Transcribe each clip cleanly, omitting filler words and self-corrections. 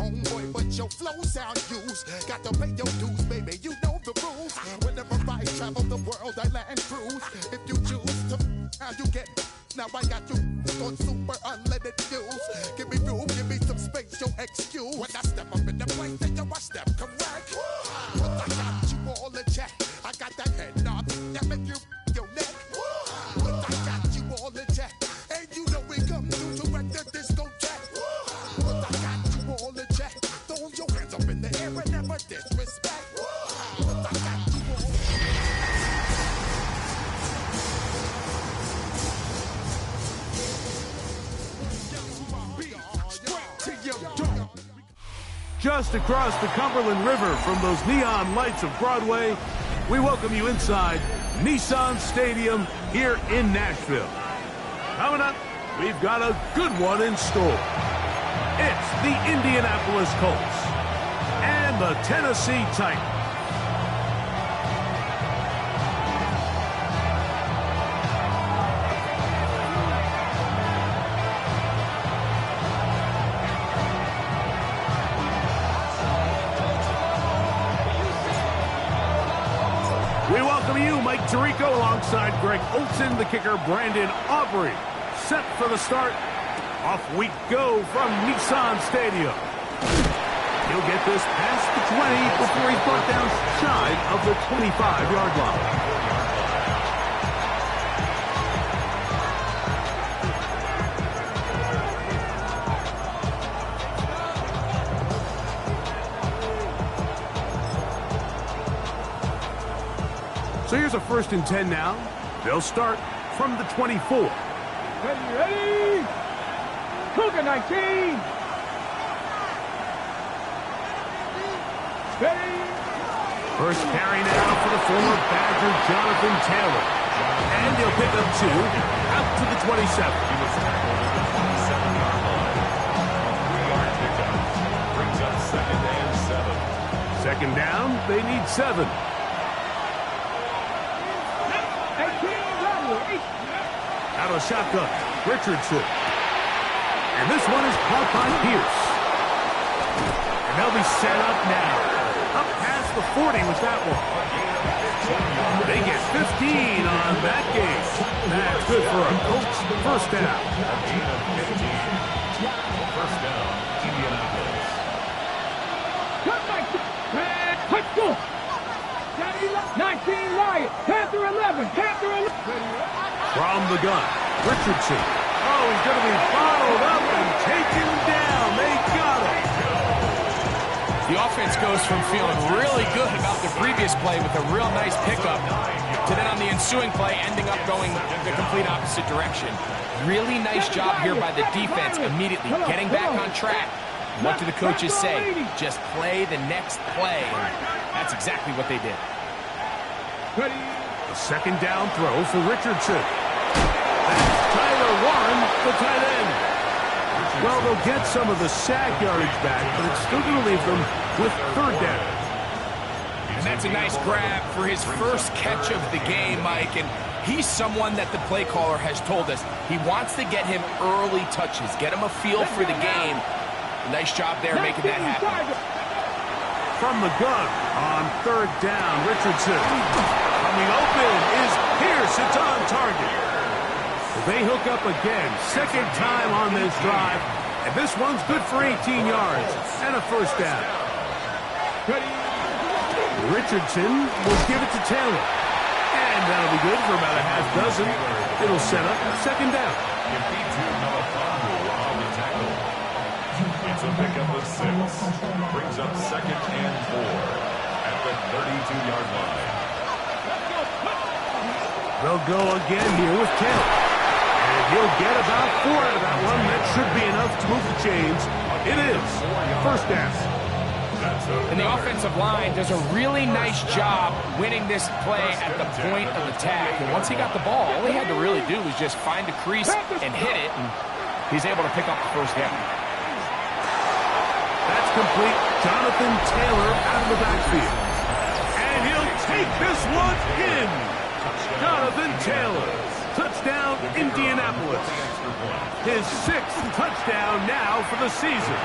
homeboy, but your flow sound used. Got to pay your dues, baby, you know the rules. Whenever I travel the world, I land cruise. If you choose to, how you get. Now I got you on super unlimited use. Give me room, give me some space, your excuse. When I step up in the place, then you I step correct. But I got you all in check. I got that head nod that make you your neck. But I got you all in check. And you know we come through to wreck the discotheque. But I got you all in check. Throw your hands up in the air and never disrespect. But I got you all. Just across the Cumberland River from those neon lights of Broadway, we welcome you inside Nissan Stadium here in Nashville. Coming up, we've got a good one in store. It's the Indianapolis Colts and the Tennessee Titans. We welcome you, Mike Tirico, alongside Greg Olson, the kicker, Brandon Aubrey. Set for the start. Off we go from Nissan Stadium. He'll get this past the 20 before he's brought down shy of the 25-yard line. So here's a 1st and 10 now. They'll start from the 24. Ready? Cougar 19. Ready? First carry now for the former Badger, Jonathan Taylor. And he'll pick up 2 out to the 27. He was tackled at the 27-yard line. 3-yard pickup. Brings up 2nd and 7. Second down, they need 7. Out of the shotgun, Richardson. And this one is caught by Pierce. And they'll be set up now. Up past the 40 with that one. They get 15 on that game. That's good for a Colts first down. A gain of 15. First down, Indianapolis. 19 Lions. Panther 11. Panther 11. From the gun, Richardson. Oh, he's going to be followed up and taken down. They got him. The offense goes from feeling really good about the previous play with a real nice pickup to then on the ensuing play ending up going the complete opposite direction. Really nice job here by the defense immediately getting back on track. What do the coaches say? Just play the next play. And that's exactly what they did. A second down throw for Richardson. That's Tyler Warren, the tight end. Well, they'll get some of the sack yardage back, but it's still going to leave them with 3rd down. And that's a nice grab for his first catch of the game, Mike. And he's someone that the play caller has told us he wants to get him early touches, get him a feel for the game. Nice job there making that happen. From the gun on 3rd down, Richardson. Coming open is Pierce. It's on target. They hook up again. 2nd time on this drive. And this one's good for 18 yards and a first down. Richardson will give it to Taylor. And that'll be good for about a half dozen. It'll set up 2nd down. It's a pickup of 6. Brings up 2nd and 4 at the 32-yard line. They'll go again here with Taylor. And he'll get about 4 out of that one. That should be enough to move the chains. It is. First down. And the offensive line does a really nice job winning this play at the point of attack. And once he got the ball, all he had to really do was just find a crease and hit it. And he's able to pick up the first down. That's complete. Jonathan Taylor out of the backfield. And he'll take this one in. Jonathan Taylor. Touchdown, Indianapolis. His 6th touchdown now for the season.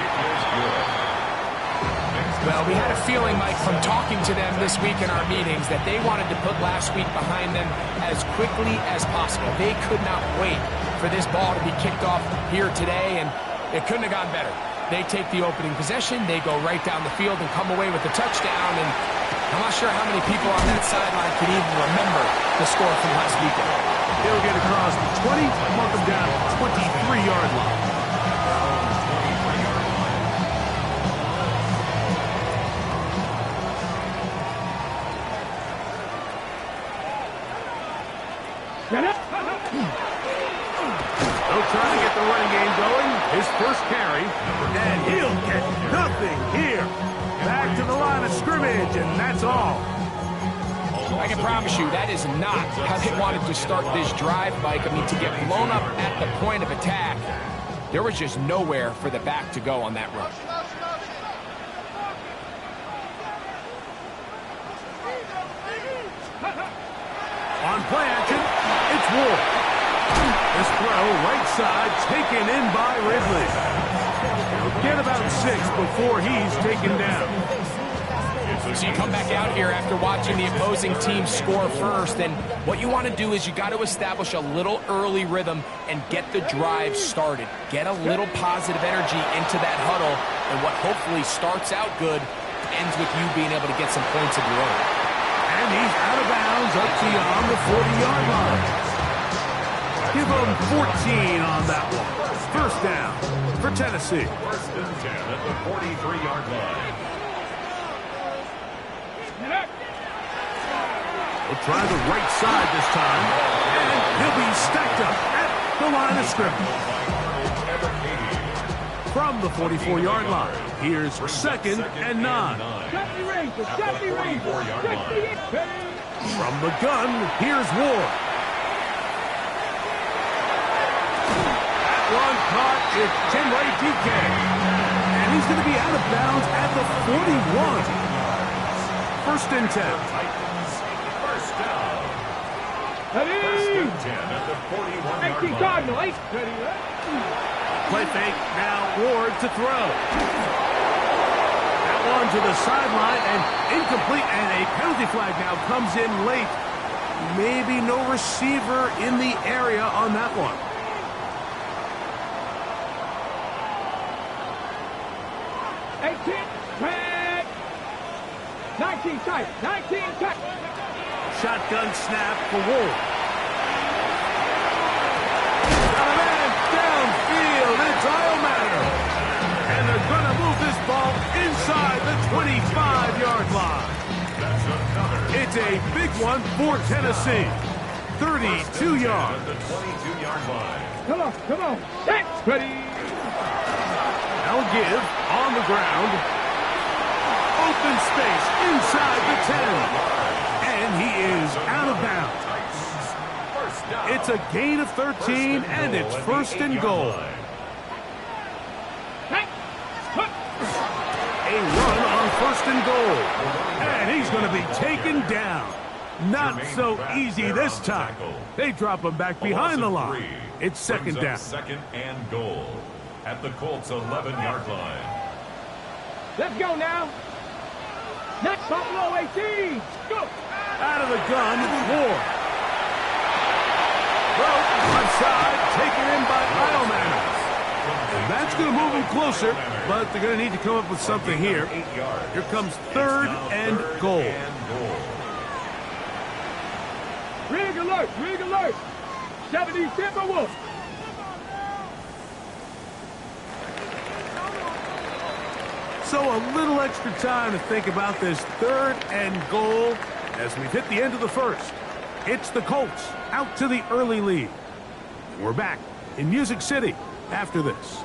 Well, we had a feeling, Mike, from talking to them this week in our meetings that they wanted to put last week behind them as quickly as possible. They could not wait for this ball to be kicked off here today, and it couldn't have gone better. They take the opening possession, they go right down the field and come away with the touchdown, and I'm not sure how many people on that sideline can even remember the score from last weekend. He'll get across the 20, mark him down at the 23-yard line. They'll try to get the running game going. His first carry, and he'll get nothing here. Back to the line of scrimmage, and that's all. I can promise you that is not how they wanted to start this drive, Mike. I mean, to get blown up at the point of attack, there was just nowhere for the back to go on that run. On play action, it's Ward. This throw, right side, taken in by Ridley. He'll get about 6 before he's taken down. So you come back out here after watching the opposing team score first, and what you want to do is you got to establish a little early rhythm and get the drive started. Get a little positive energy into that huddle, and what hopefully starts out good ends with you being able to get some points of your own. And he's out of bounds up beyond the 40-yard line. Give him 14 on that one. First down for Tennessee. First and 10 at the 43-yard line. He'll try the right side this time, and he'll be stacked up at the line of scrimmage. From the 44-yard line, here's 2nd and 9. From the gun, here's Ward. That one caught is Chinway DK. And he's going to be out of bounds at the 41. First and 10. First down. First and 10 at the 41-yard line. Play fake, now Ward to throw. That one to the sideline and incomplete, and a penalty flag now comes in late. Maybe no receiver in the area on that one. Shotgun snap for Ward. Got a man downfield. It's all matter. And they're going to move this ball inside the 25-yard line. That's another. It's a big one for Tennessee. 32 yards. At the 22-yard line. Come on. That's ready. Now give on the ground. Open space inside the 10. And he is out of bounds. It's a gain of 13, and it's first and goal. A run on first and goal. And he's going to be taken down. Not so easy this time. They drop him back behind the line. It's second down. Second and goal at the Colts 11-yard line. Let's go now. Next Buffalo 18. Go. Out of the gun, it's Ward. Broke one side, taken in by Heilman. And that's going to move him closer, but they're going to need to come up with something here. Here comes third and goal. Rig alert. 70 Timberwolves. So a little extra time to think about this third and goal as we've hit the end of the first. It's the Colts out to the early lead. We're back in Music City after this.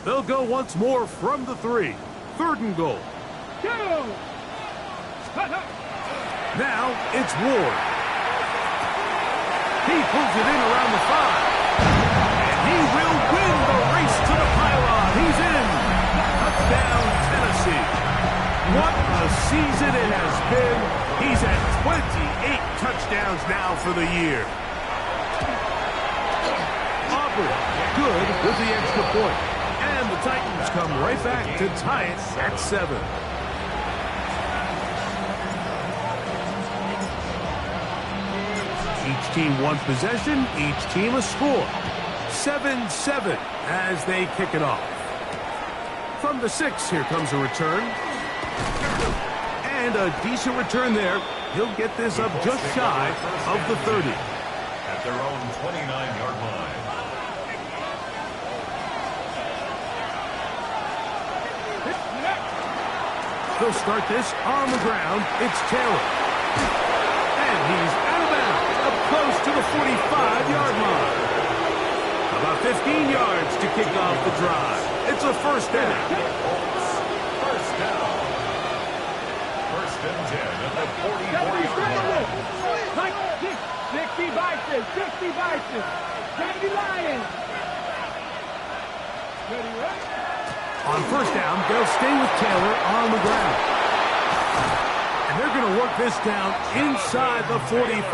They'll go once more from the 3. Third and goal. Go. Now it's Ward. He pulls it in around the 5. And he will win the race to the pylon. He's in. Touchdown, Tennessee. What a season it has been. He's at 28 touchdowns now for the year. Shepard, good with the extra point. And the Titans come right back to tie it at 7. Each team one possession, each team a score. 7-7 as they kick it off. From the 6, here comes a return. And a decent return there. He'll get this up just shy of the 30. At their own 29-yard line. They'll start this on the ground. It's Taylor. And he's out of bounds, up close to the 45-yard line. About 15 yards to kick off the drive. It's a first down. First down. First and 10 at the 44-yard line. 60 Bison, 60 Bison. 70 Lions. Ready, right? On first down, they'll stay with Taylor on the ground. And they're going to work this down inside the 45.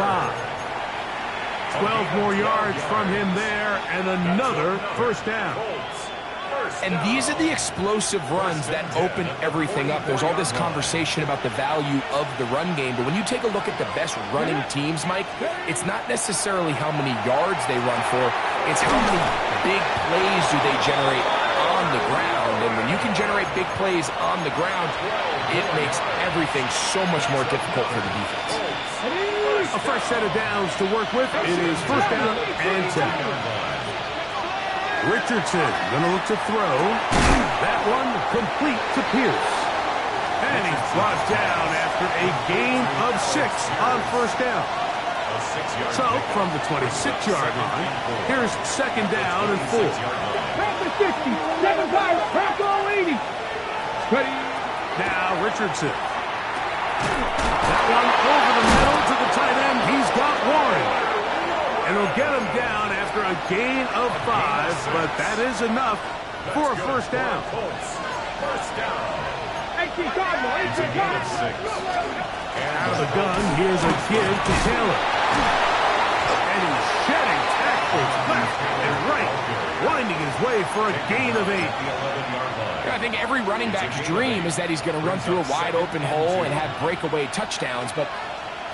12 more yards from him there, and another first down. And these are the explosive runs that open everything up. There's all this conversation about the value of the run game, but when you take a look at the best running teams, Mike, it's not necessarily how many yards they run for, it's how many big plays do they generate on the ground. And when you can generate big plays on the ground, it makes everything so much more difficult for the defense. A fresh set of downs to work with. It is first down and 10. Richardson going to look to throw. That one complete to Pierce. And he's brought down after a gain of 6 on first down. So, from the 26-yard line, here's second down and 4. Panther 60, 7-5, Bronco 80. Ready? Now Richardson. That one over the middle to the tight end. He's got Warren. And he'll get him down after a gain of 5, but that is enough for a first down. First down. 18 Cardinal, 18 Cardinal. Out of the gun, here's a give to Taylor. And he's shedding tackles left and right, winding his way for a gain of 8. I think every running back's dream is that he's going to run through a wide open hole and have breakaway touchdowns, but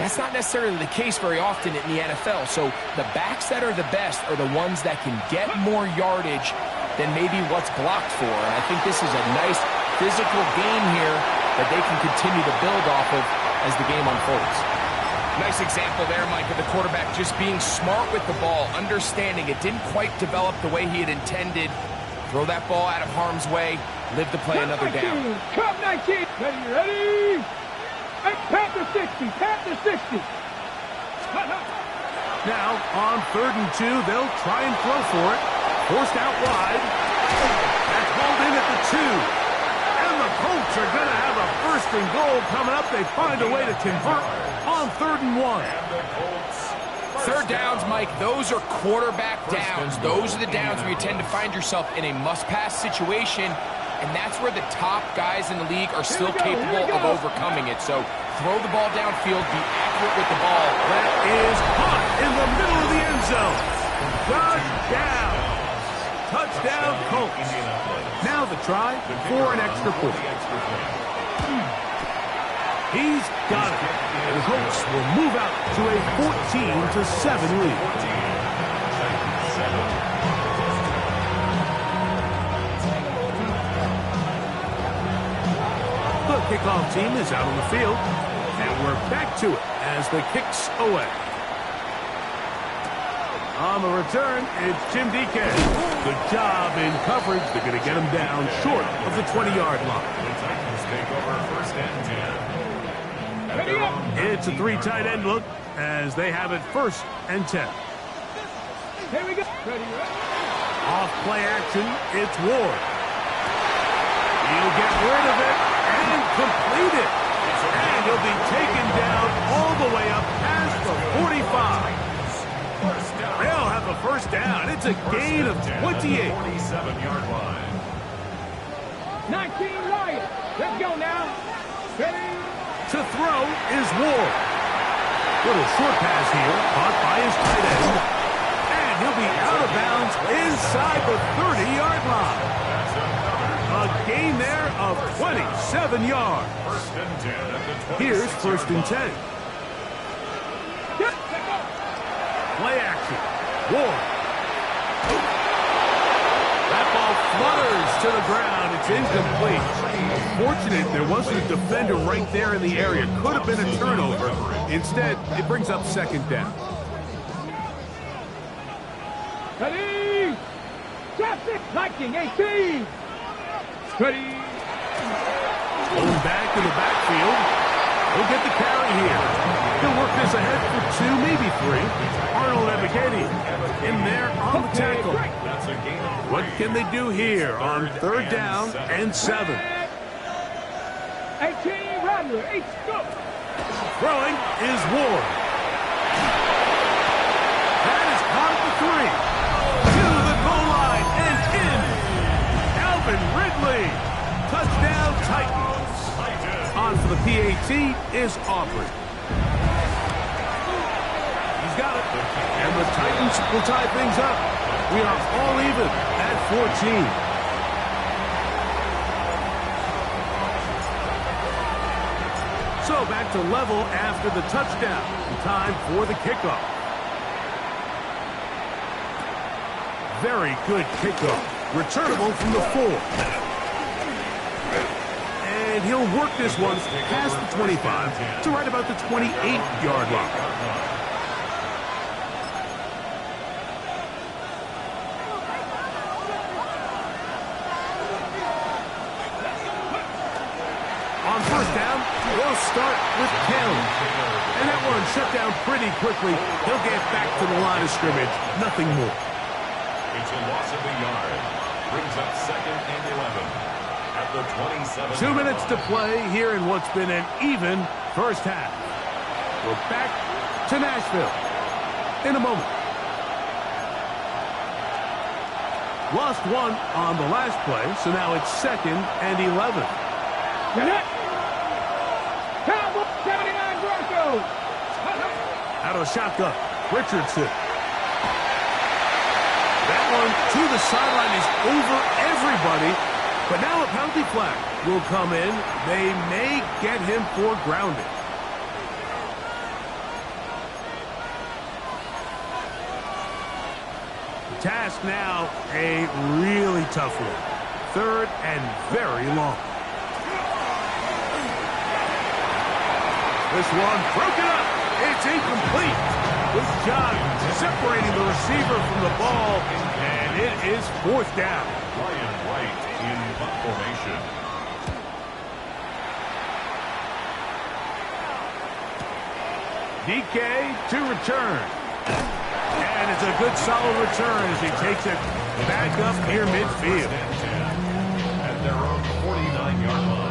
that's not necessarily the case very often in the NFL. So the backs that are the best are the ones that can get more yardage than maybe what's blocked for. And I think this is a nice physical game here that they can continue to build off of as the game unfolds. Nice example there, Mike, of the quarterback just being smart with the ball, understanding it didn't quite develop the way he had intended. Throw that ball out of harm's way, live to play another down. Cup 19, ready? Panther 60, Panther 60. Now, on 3rd and 2, they'll try and throw for it. Forced out wide. That's hauled in at the 2. And the Colts are going to have a 1st and goal coming up. They find a way to convert on 3rd and 1. Third downs, Mike, those are quarterback downs. Those are the downs where you tend to find yourself in a must-pass situation, and that's where the top guys in the league are still capable of overcoming it. So throw the ball downfield, be accurate with the ball. That is caught in the middle of the end zone. Touchdown. Touchdown, Colts. Now the try for an extra point. He's got it. The Colts will move out to a 14-7 lead. The kickoff team is out on the field, and we're back to it as the kick's away. On the return, it's Jim Deacon. Good job in coverage. They're going to get him down short of the 20-yard line. The Titans take over first and 10. It's a 3 tight end look as they have it 1st and 10. Here we go. Ready? Off play action, it's Ward. He'll get rid of it and complete it. And he'll be taken down all the way up past the 45. They'll have a first down. It's a gain of 28. 47-yard line. 19 Lions. Let's go now. Ready? To throw is Ward. Little short pass here, caught by his tight end. And he'll be out of bounds inside the 30-yard line. A gain there of 27 yards. Here's 1st and 10. Play action. Ward. That ball flutters to the ground. It's incomplete. Fortunate there wasn't a defender right there in the area. Could have been a turnover. Instead, it brings up 2nd down. Ready? Traffic! Liking 18! Ready? Going back in the backfield. He'll get the carry here. He'll work this ahead for 2, maybe 3. Arnold Abigadi in there on the tackle. What can they do here on 3rd down and 7? 18, Rattler, 8, go! Throwing is Ward. That is caught at the 3. To the goal line and in. Alvin Ridley. Touchdown Titans. On for the PAT is Aubrey. He's got it. And the Titans will tie things up. We are all even at 14. So back to level after the touchdown. Time for the kickoff. Very good kickoff. Returnable from the 4. And he'll work this one past the 25 to right about the 28-yard line. On 1st down, they'll start with Kelly. And that one shut down pretty quickly. He'll get back to the line of scrimmage. Nothing more. It's a loss of a yard. Brings up 2nd and 11. At the 27. 2 minutes to play here in what's been an even first half. We're back to Nashville in a moment. Lost 1 on the last play, so now it's 2nd and 11. Cowboy 79 Broncos! Out of shotgun, Richardson. That one to the sideline is over everybody. But now a penalty flag will come in. They may get him for grounding. The task now, a really tough one. 3rd and very long. This one broken up. It's incomplete. Good job separating the receiver from the ball. And it is 4th down. Ryan Wright in punt formation. DK to return. And it's a good solid return as he takes it back up near midfield. At their own 49-yard line.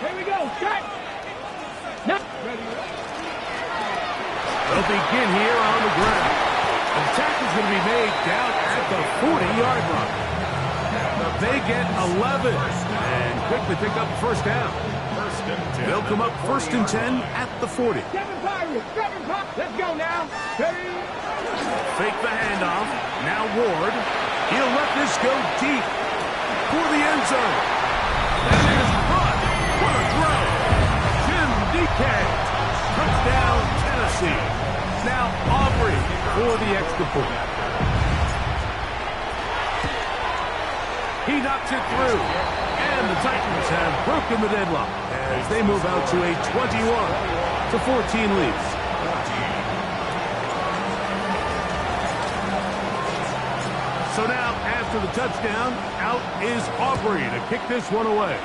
Here we go, set! Now, ready? They'll begin here on the ground. The tackle is going to be made down at the 40-yard line. They get 11 and quickly pick up 1st down. They'll come up 1st and 10 at the 40. Seven Pirates, let's go now. Ready? Fake the handoff. Now Ward. He'll let this go deep for the end zone. That is caught. What a throw. Jim DK. Touchdown, Tennessee. Now Aubrey for the extra point. He knocks it through. And the Titans have broken the deadlock as they move out to a 21-14 lead. So now, after the touchdown, out is Aubrey to kick this one away.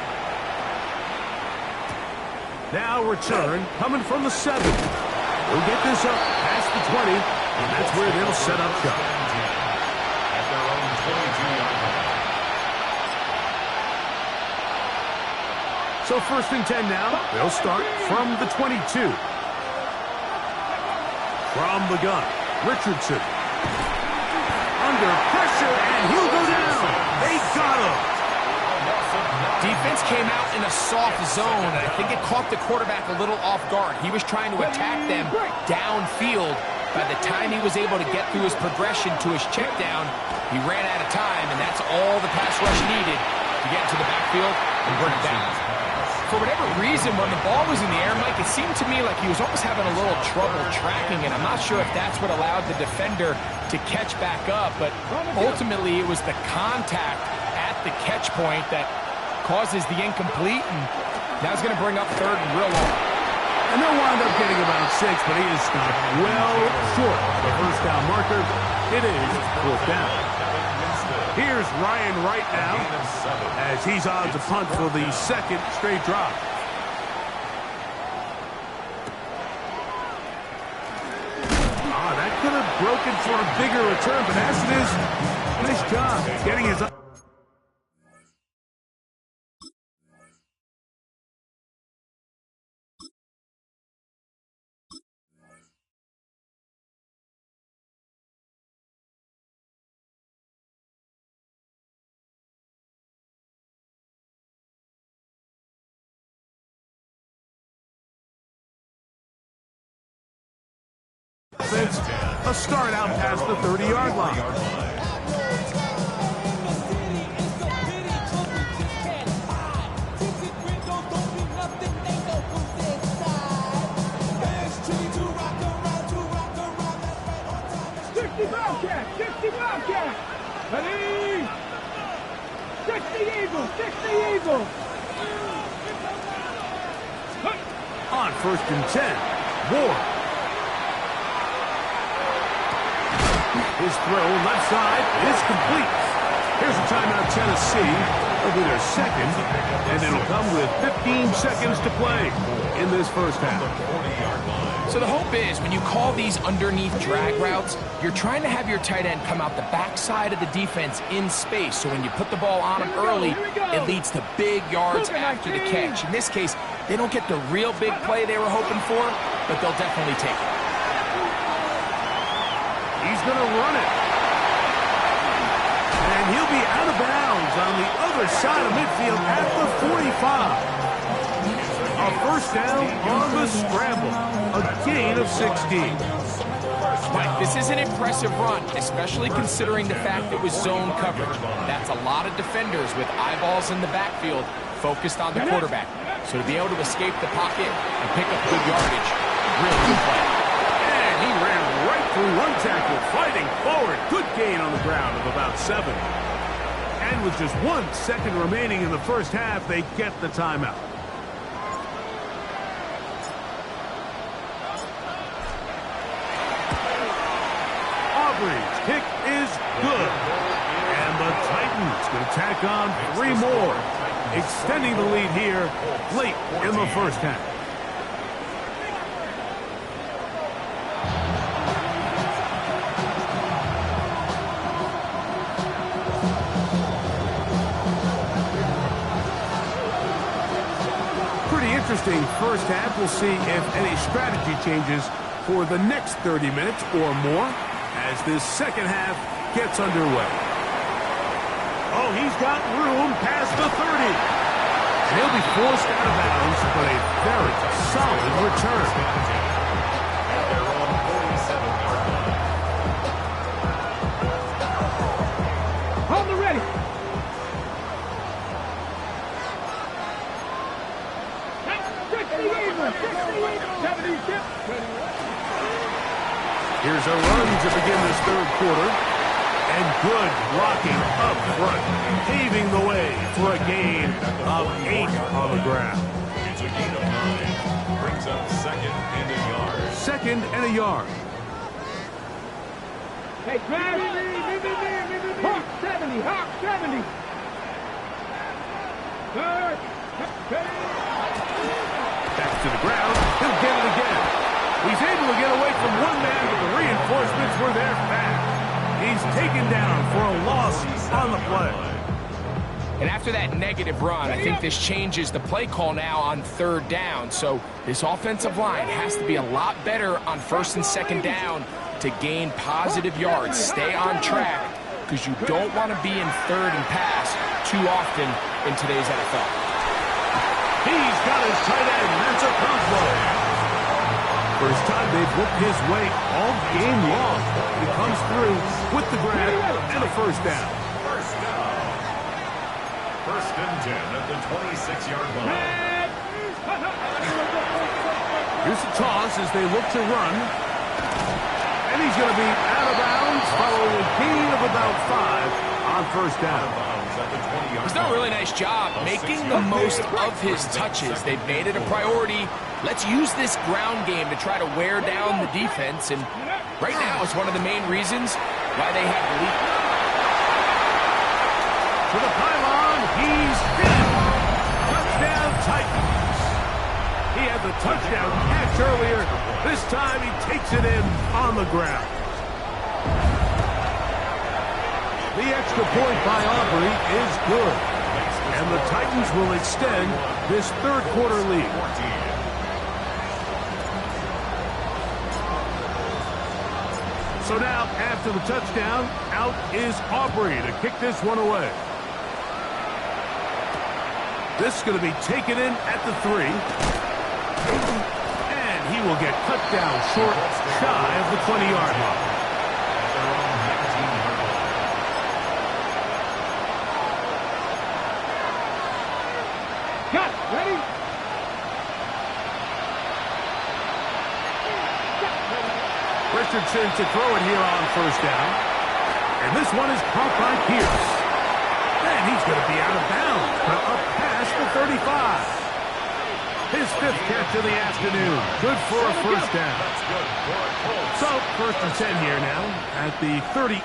Now return coming from the 7. We'll get this up past the 20, and that's where they'll set up shop. At their own 22-yard line. So 1st and 10 now. They'll start from the 22. From the gun, Richardson. Under pressure, and he'll go down. They got him. soft zone, and I think it caught the quarterback a little off guard. He was trying to attack them downfield. By the time he was able to get through his progression to his check down, he ran out of time, and that's all the pass rush needed to get into the backfield and bring it down. For whatever reason, when the ball was in the air, Mike, it seemed to me like he was almost having a little trouble tracking it. I'm not sure if that's what allowed the defender to catch back up, but ultimately it was the contact at the catch point that causes the incomplete, and now it's going to bring up third and real long. And they'll wind up getting about 6, but he is stopped well short of the first down marker. It is fourth down. Here's Ryan Wright now, as he's on to punt for the second straight drive. That could have broken for a bigger return, but as it is, nice job getting his... A start out past the 30-yard line. Ready? 60 Eagles, 60 Eagles. On 1st and 10, Ward. His throw left side is complete. Here's a timeout, Tennessee. It'll be their second, and it'll come with 15 seconds to play in this first half. So the hope is when you call these underneath drag routes, you're trying to have your tight end come out the backside of the defense in space. So when you put the ball on him early, it leads to big yards after the catch. In this case, they don't get the real big play they were hoping for, but they'll definitely take it. He's going to run it. And he'll be out of bounds on the other side of midfield at the 45. A first down on the scramble. A gain of 16. Mike, this is an impressive run, especially considering the fact it was zone coverage. That's a lot of defenders with eyeballs in the backfield focused on the quarterback. So to be able to escape the pocket and pick up good yardage, really good play. And he ran right through one tackle, fighting forward. Good gain on the ground of about 7. And with just 1 second remaining in the first half, they get the timeout. Aubry's kick is good. And the Titans going to tack on 3 more, extending the lead here late in the first half. Pretty interesting first half. We'll see if any strategy changes for the next 30 minutes or more as this second half gets underway. Oh, he's got room past the 30. And he'll be forced out of bounds, but a very solid return. They're on 47-yard line. Hold the ready. Here's a run to begin this third quarter. And good blocking up front, paving the way for a gain of 8 on the ground. It's a gain of 9. Brings up 2nd and a yard. 2nd and a yard. Hey, Hawk 70, Hawk 70. Third. Back to the ground. He'll get it again. He's able to get away from one man, but the reinforcements were there fast. He's taken down for a loss on the play. And after that negative run, I think this changes the play call now on 3rd down. So this offensive line has to be a lot better on 1st and 2nd down to gain positive yards. Stay on track because you don't want to be in 3rd and pass too often in today's NFL. He's got his tight end. That's a combo. First time they've whooped his way all game long. He comes through with the grab and a first down. First and 10 at the 26-yard line. Here's the toss as they look to run. And he's going to be out of bounds following a gain of about 5 on first down. He's done a really nice job making the most of his touches. They've made it a priority. Let's use this ground game to try to wear down the defense. And right now it's one of the main reasons why they have the lead. To the pylon, he's in. Touchdown Titans. He had the touchdown catch earlier. This time he takes it in on the ground. The extra point by Aubrey is good. And the Titans will extend this third quarter lead. So now, after the touchdown, out is Aubrey to kick this one away. This is going to be taken in at the 3. And he will get cut down short, shy of the 20-yard line. Cut. Ready? Richardson to throw it here on first down. And this one is caught by Pierce. And he's going to be out of bounds, but up past the 35. His 5th catch of the afternoon. Good for a first down. So, first and 10 here now at the 38.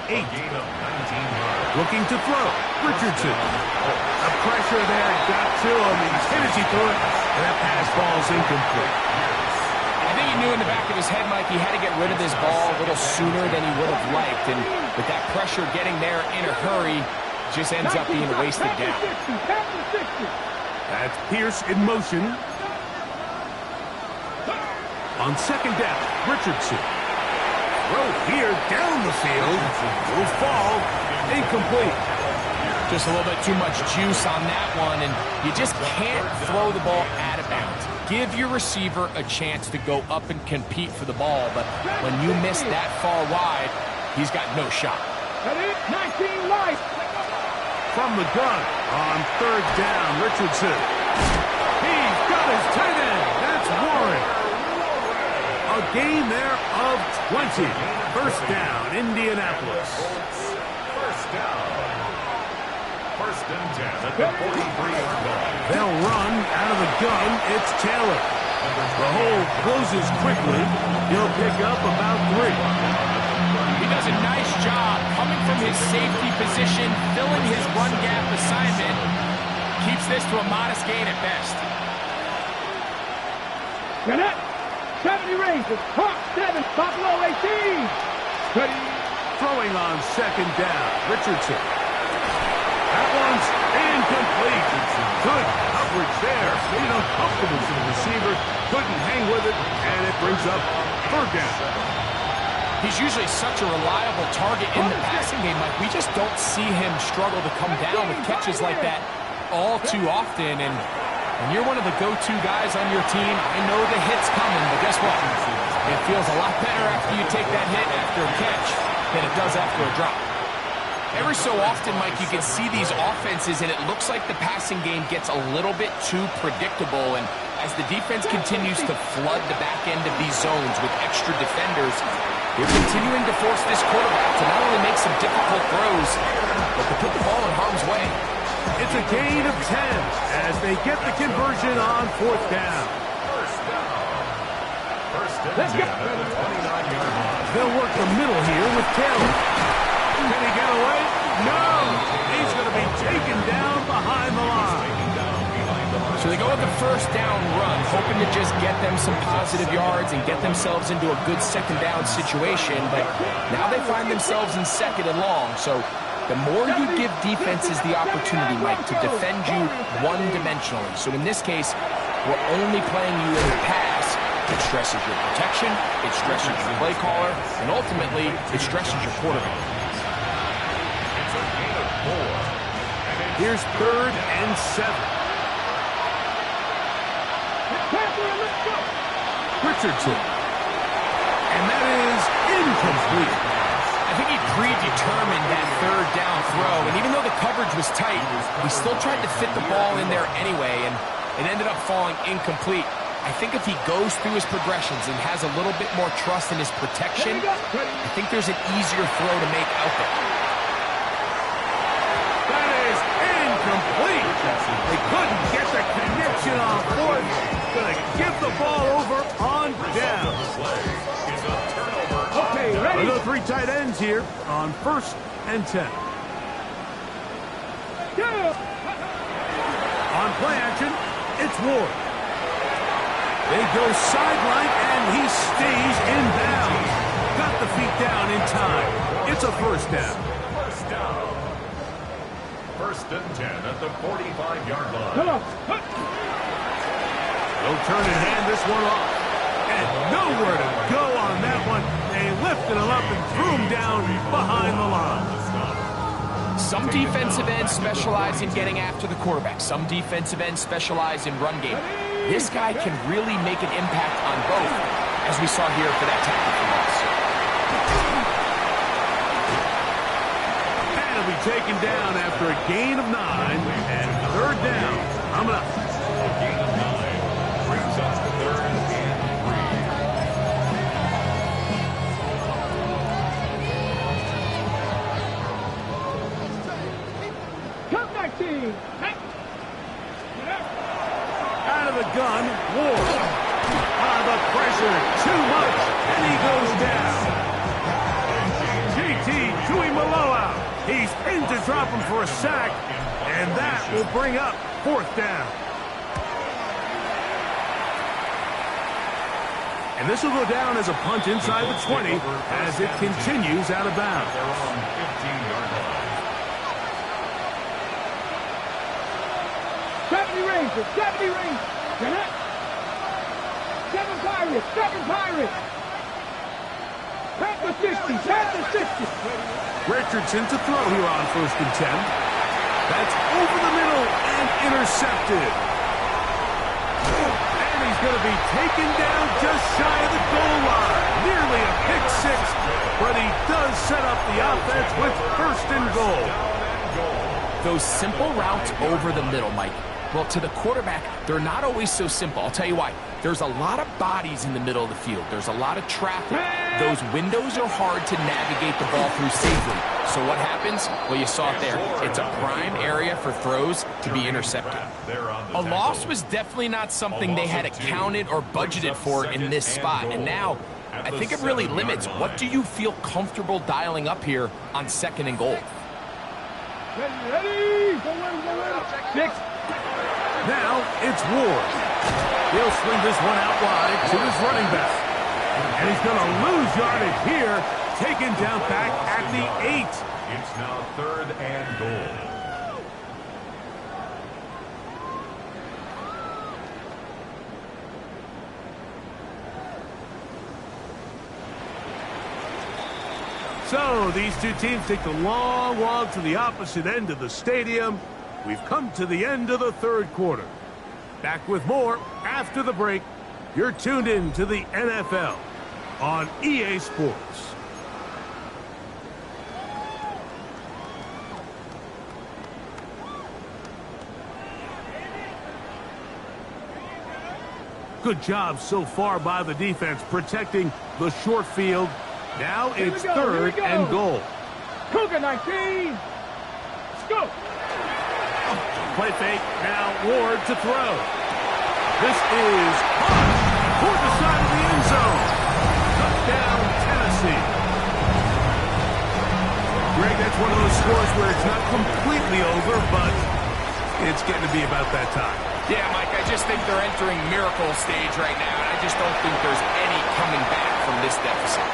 Looking to throw. Richardson. The pressure there got to him. He's hit as he threw it, and that pass ball's incomplete. I think he knew in the back of his head, Mike, he had to get rid of this ball a little sooner than he would have liked. And with that pressure getting there in a hurry, just ends up being a wasted down. That's Pierce in motion. On second down, Richardson. Throw here down the field. Will fall. Incomplete. Just a little bit too much juice on that one, and you just can't throw the ball out of bounds. Give your receiver a chance to go up and compete for the ball, but when you miss that far wide, he's got no shot. 19 life. From the gun on third down, Richardson. He's got his tight end. That's Warren. A gain there of 20. First down, Indianapolis. First down. First and 10 at the 43-yard line. They'll run out of the gun. It's Taylor. The hole closes quickly. He'll pick up about 3. He does a nice job coming from his safety position, filling his run gap assignment. Keeps this to a modest gain at best. Gannett. 70 Rangers. Hawk 7. Buffalo 18. Ready. Throwing on second down, Richardson. That one's incomplete. Good coverage there. Made it uncomfortable for the receiver. Couldn't hang with it, and it brings up third down. He's usually such a reliable target in the passing game, Mike. We just don't see him struggle to come down with catches like that all too often. And when you're one of the go-to guys on your team, I know the hit's coming, but guess what? It feels a lot better after you take that hit after a catch than it does after a drop. Every so often, Mike, you can see these offenses, and it looks like the passing game gets a little bit too predictable. And as the defense continues to flood the back end of these zones with extra defenders, they're continuing to force this quarterback to not only make some difficult throws, but to put the ball in harm's way. It's a gain of 10 as they get the conversion on fourth down. First and 10 at the 29-yard line. They'll work the middle here with Taylor. Can he get away? No! He's going to be taken down behind the line. So they go with the first down run, hoping to just get them some positive yards and get themselves into a good second down situation. But now they find themselves in second and long. So the more you give defenses the opportunity, Mike, to defend you one-dimensionally. So in this case, we're only playing you in the pass. It stresses your protection, it stresses your play caller, and ultimately, it stresses your quarterback. It's a gain of 4. Here's third and 7. Richardson. And that is incomplete. I think he predetermined that third down throw, and even though the coverage was tight, he still tried to fit the ball in there anyway, and it ended up falling incomplete. I think if he goes through his progressions and has a little bit more trust in his protection, I think there's an easier throw to make out there. That is incomplete. They couldn't get the connection on fourth. Going to give the ball over on down. Okay, ready? The three tight ends here on 1st and 10. On play action, it's Ward. They go sideline, and he stays in bounds. Got the feet down in time. It's a first down. First down. 1st and 10 at the 45-yard line. Come on. They'll turn and hand this one off. And nowhere to go on that one. They lifted him up and threw him down behind the line. Some defensive ends specialize in getting after the quarterback. Some defensive ends specialize in run game. This guy can really make an impact on both, as we saw here for that tackle for loss. And he'll be taken down after a gain of 9 and 3rd down. Coming up. A gain of 9 brings us to 3rd and 3. Come back, team. Out of the gun, Ward. The pressure, too much, and he goes down. JT Tuimoloau. He's in to drop him for a sack, and that will bring up 4th down. And this will go down as a punt inside the 20 as it continues out of bounds. They're on 15-yard line. 70 Rangers, 70 Rangers. 7 Pirates, 7 Pirates. Panther 60, Panther 60. Richardson to throw here on 1st and 10. That's over the middle and intercepted. And he's going to be taken down just shy of the goal line. Nearly a pick six, but he does set up the offense with 1st and goal. Those simple routes over the middle, Mike. Well, to the quarterback, they're not always so simple. I'll tell you why. There's a lot of bodies in the middle of the field. There's a lot of traffic. Those windows are hard to navigate the ball through safely. So what happens? Well, you saw it there. It's a prime area for throws to be intercepted. A loss was definitely not something they had accounted or budgeted for in this spot. And now, I think it really limits what do you feel comfortable dialing up here on 2nd and goal. Ready? 6. Now it's Ward. He'll swing this one out wide to his running back. And he's going to lose yardage here, taken down back at the 8. It's now 3rd and goal. So these two teams take the long walk to the opposite end of the stadium. We've come to the end of the 3rd quarter. Back with more after the break. You're tuned in to the NFL on EA Sports. Good job so far by the defense protecting the short field. Now it's 3rd and goal. Cougar 19. Let's go. Play fake, now Ward to throw. This is toward the side of the end zone. Touchdown, Tennessee. Greg, that's one of those scores where it's not completely over, but it's getting to be about that time. Yeah, Mike, I just think they're entering miracle stage right now, and I just don't think there's any coming back from this deficit.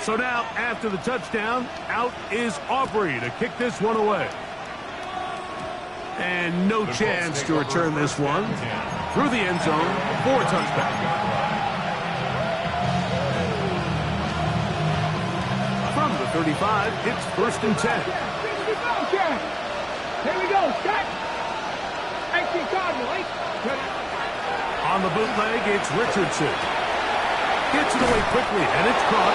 So now, after the touchdown, out is Aubrey to kick this one away. And no chance to return this one through the end zone for a touchback. 35, it's 1st and 10. Here we go, set. 18 Cardinal, On the bootleg, it's Richardson. Gets it away quickly, and it's caught.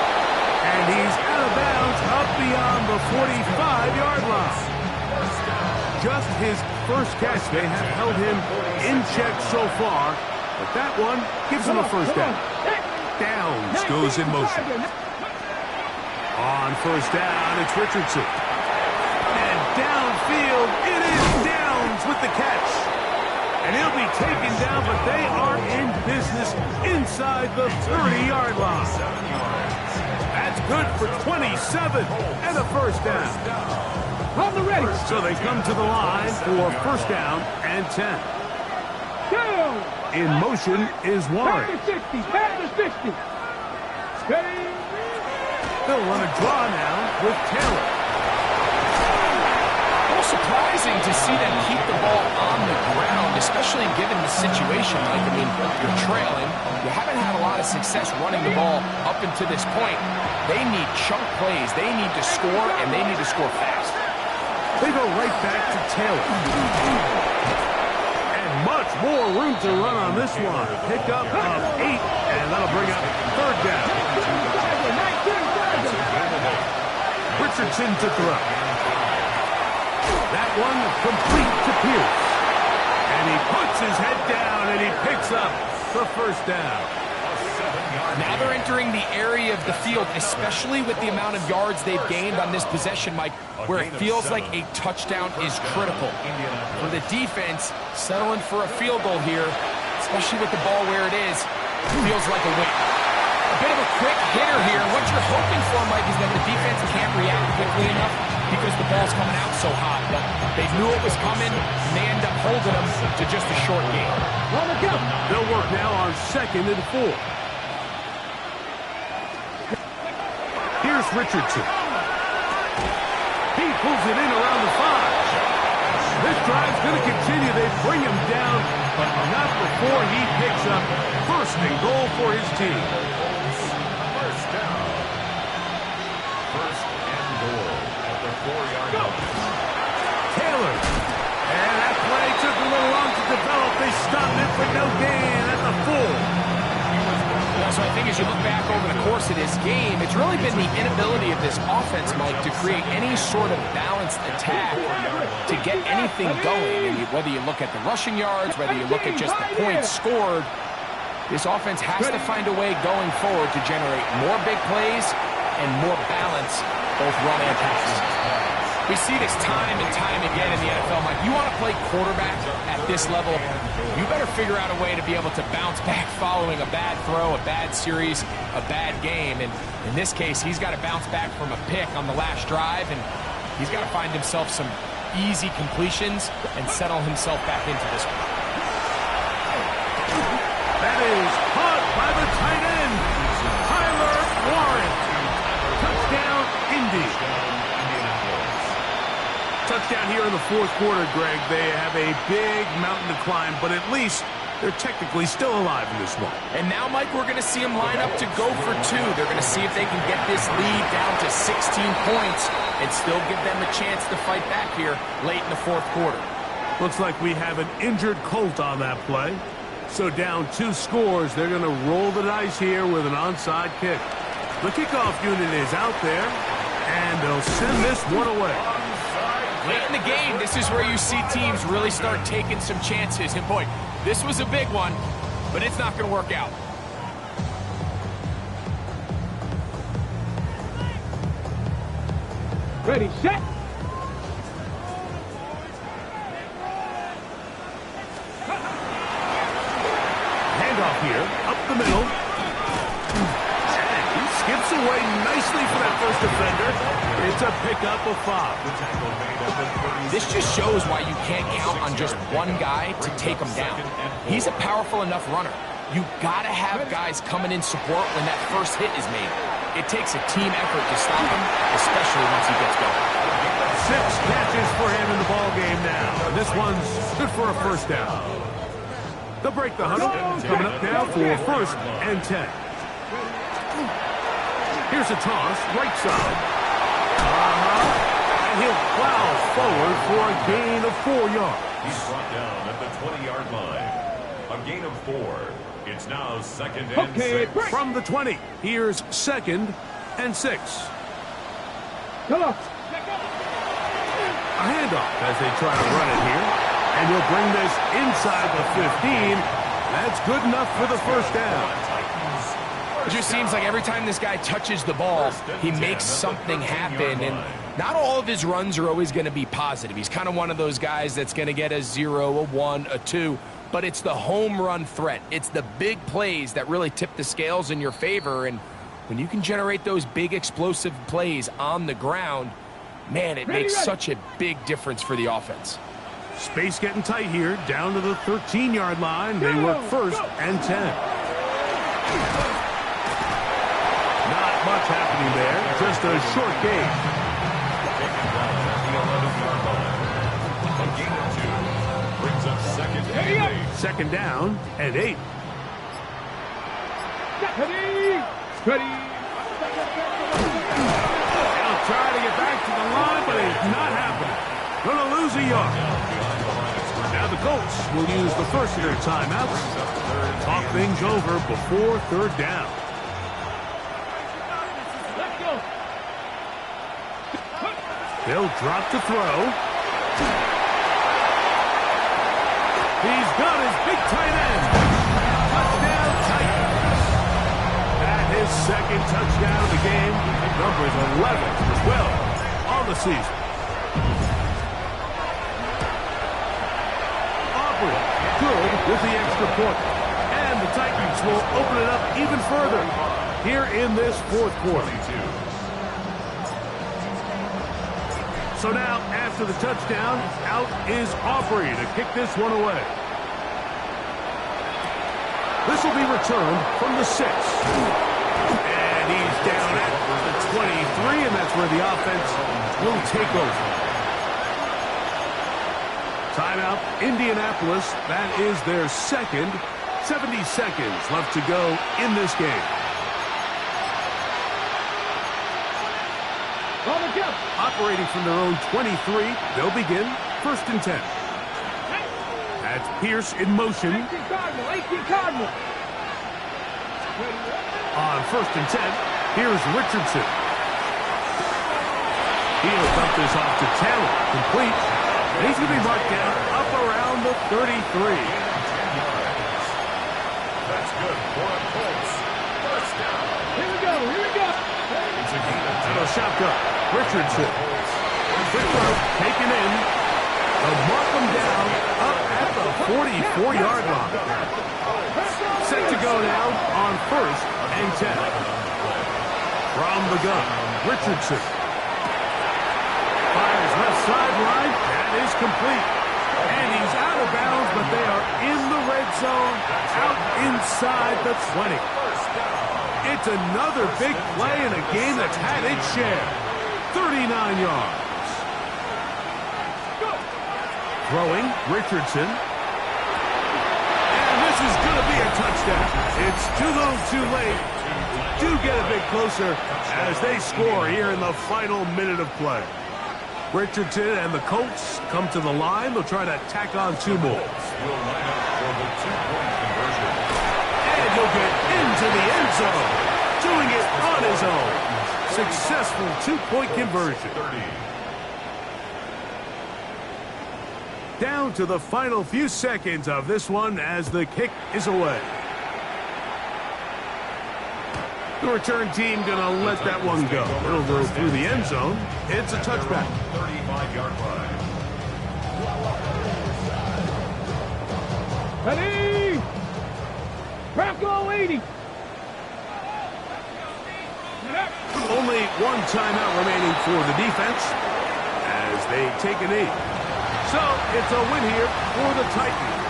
And he's out of bounds up beyond the 45-yard line. Just his first catch. They have held him in check so far, but that one gives him a first down. Downs goes in motion. On 1st down, it's Richardson. And downfield, it is Downs with the catch. And he'll be taken down, but they are in business inside the 30-yard line. That's good for 27 and a first down. On the ready. So they come to the line for 1st down and 10. In motion is Warren. Pass to 60. Steady. They'll run a draw now with Taylor. A little surprising to see them keep the ball on the ground, especially given the situation. Like, I mean, you're trailing. You haven't had a lot of success running the ball up until this point. They need chunk plays. They need to score, and they need to score fast. They go right back to Taylor. And much more room to run on this one. Pickup of 8, and that'll bring up 3rd down. Richardson to throw. That one complete to Pierce. And he puts his head down, and he picks up the 1st down. Now they're entering the area of the field, especially with the amount of yards they've gained on this possession, Mike, where it feels like a touchdown is critical. For the defense, settling for a field goal here, especially with the ball where it is, feels like a win. A bit of a quick hitter here. What you're hoping for, Mike, is that the defense can't react quickly enough because the ball's coming out so hot. But they knew it was coming, and they end up holding them to just a short game. They'll work now on 2nd and 4. Here's Richardson. He pulls it in around the 5. This drive's going to continue. They bring him down, but not before he picks up 1st and goal for his team. 1st down. 1st and goal at the 4-yard line. Taylor. And that play took a little long to develop. They stopped it for no gain at the 4. So I think as you look back over the course of this game, it's really been the inability of this offense, Mike, to create any sort of balanced attack to get anything going. And whether you look at the rushing yards, whether you look at just the points scored, this offense has to find a way going forward to generate more big plays and more balance, both run and pass. We see this time and time again in the NFL, Mike. You want to play quarterback at this level, you better figure out a way to be able to bounce back following a bad throw, a bad series, a bad game. And in this case, he's got to bounce back from a pick on the last drive, and he's got to find himself some easy completions and settle himself back into this one. That is caught by the tight end, Tyler Warren. Touchdown, Indy. Touchdown here in the 4th quarter, Greg. They have a big mountain to climb, but at least they're technically still alive in this one. And now, Mike, we're going to see them line up to go for 2. They're going to see if they can get this lead down to 16 points and still give them a chance to fight back here late in the 4th quarter. Looks like we have an injured Colt on that play. So down 2 scores, they're going to roll the dice here with an onside kick. The kickoff unit is out there, and they'll send this one away. Late in the game, this is where you see teams really start taking some chances. And boy, this was a big one, but it's not going to work out. Ready, set. Handoff here, up the middle. And he skips away nicely for that first defender. It's a pickup of 5. This just shows why you can't count on just one guy to take him down. He's a powerful enough runner. You got to have guys coming in support when that first hit is made. It takes a team effort to stop him, especially once he gets going. 6 catches for him in the ball game now. This one's good for a first down. They'll break the huddle. Coming up now for 1st and 10. Here's a toss, right side. And he'll plow forward for a gain of 4 yards. He's brought down at the 20-yard line. A gain of 4. It's now 2nd and 6. From the 20, here's 2nd and 6. Come on. A handoff as they try to run it here. And he'll bring this inside the 15. That's good enough for the first down. It just seems like every time this guy touches the ball, he makes something happen. And not all of his runs are always going to be positive. He's kind of one of those guys that's going to get a 0, a 1, a 2. But it's the home run threat. It's the big plays that really tip the scales in your favor. And when you can generate those big explosive plays on the ground, man, it makes such a big difference for the offense. Space getting tight here, down to the 13-yard line. They work 1st and 10. Not much happening there, just a short gain. A gain of 2 brings up 2nd and 8. 2nd down and 8. Ready. They'll try to get back to the line, but it's not happening. Going to lose a yard. Now the Colts will use the first of their timeouts. Talk things over before 3rd down. Let's go. They'll drop to throw. He's got his big tight end. Touchdown Titans. That his 2nd touchdown of the game. Numbers 11 as well on the season. Good with the extra point. And the Titans will open it up even further here in this 4th quarter. So now, after the touchdown, out is Aubrey to kick this one away. This will be returned from the 6. And he's down at the 23, and that's where the offense will take over. Timeout, Indianapolis. That is their 2nd. 70 seconds left to go in this game. Operating from their own 23, they'll begin 1st and 10. That's Pierce in motion. 18 Cardinal. On 1st and 10, here's Richardson. He'll dump this off to Taylor. Complete. And he's going to be marked down up around the 33. That's good for the Colts. First down. Here we go. It's a gain of 2. And a shotgun. Richardson. Quick throw. Taken in. They'll mark him down up at the 44-yard line. Set to go now on 1st and 10. From the gun, Richardson. Fires left sideline. That is complete. And he's out of bounds, but they are in the red zone, out inside the 20. It's another big play in a game that's had its share. 39 yards. Throwing, Richardson. And this is going to be a touchdown. It's too little too late. Do get a bit closer as they score here in the final minute of play. Richardson and the Colts come to the line. They'll try to tack on 2 more. Will line up for the 2-point conversion. And he'll get into the end zone. Doing it on his own. Successful 2-point conversion. 30. Down to the final few seconds of this one as the kick is away. The return team going to let that one go. It'll go through the end zone. It's a touchback. 35-yard line. Ready. Bronco 80. Only one timeout remaining for the defense as they take a knee. So it's a win here for the Titans.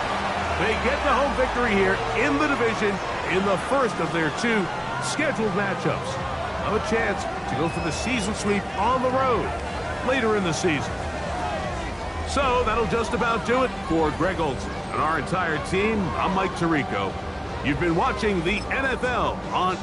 They get the home victory here in the division in the first of their 2 scheduled matchups. Have a chance to go for the season sweep on the road later in the season. So that'll just about do it for Greg Olson and our entire team. I'm Mike Tirico. You've been watching the NFL on